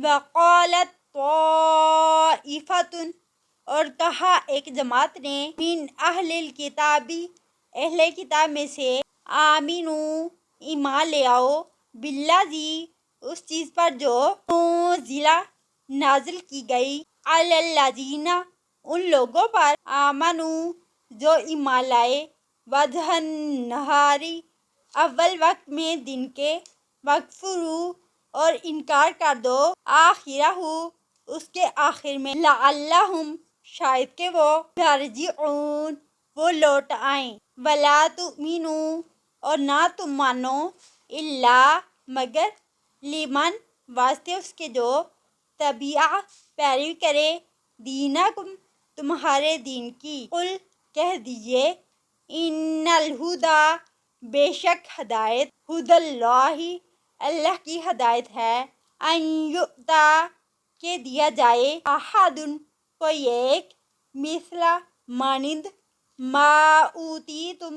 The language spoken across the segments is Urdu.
وقالت طائفۃ، اور کہا ایک جماعت نے، من اہل الکتابی، اہل کتاب میں سے، آمینو، ایمان لے آؤ، بالذی، اس چیز پر جو، نزل، نازل کی گئی، علی الذین، ان لوگوں پر، آمنو، جو ایمان لائے، وجہ النہاری، اول وقت میں دن کے، وکفروا، اور انکار کر دو، آخرہ، اس کے آخر میں، لعلہم، شاید کہ وہ، یرجعون، وہ لوٹ آئیں، ولا تؤمنوا، اور نہ تم مانو، الا، مگر، لمن، واسطے اس کے جو، تبع، پیروی کرے، دینکم، تمہارے دین کی، قل، کہہ دیجئے، ان الہدی، بے شک ہدایت، ہدی اللہ، اللہ کی ہدایت ہے، ان یؤتی، کہ دیا جائے، احد، کوئی ایک، مثل، مانند، ما اوتیتم،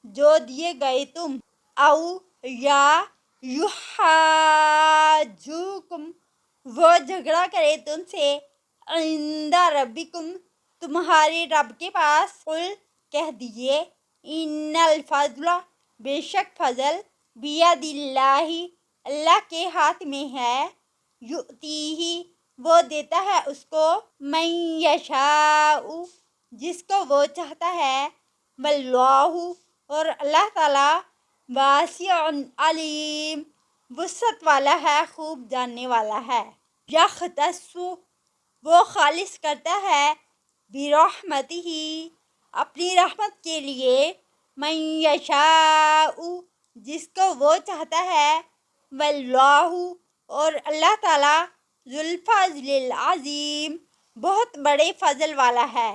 جو دیے گئے تم، او، یا، یحاجوکم، وہ جھگڑا کرے تم سے، عند ربکم، تمہارے رب کے پاس، قل، کہہ دیجئے، ان الفضل، بے شک فضل، بید اللہ، اللہ کے ہاتھ میں ہے، یؤتیہ، وہ دیتا ہے اس کو، من یشاء، جس کو وہ چاہتا ہے، واللہ، اور اللہ تعالی، واسع علیم، وسعت والا ہے، خوب جاننے والا ہے، یختص، وہ خالص کرتا ہے، برحمتہ، اپنی رحمت کے لیے، من یشاء، جس کو وہ چاہتا ہے، واللہ، اور اللہ تعالی، ذو الفضل العظیم، بہت بڑے فضل والا ہے۔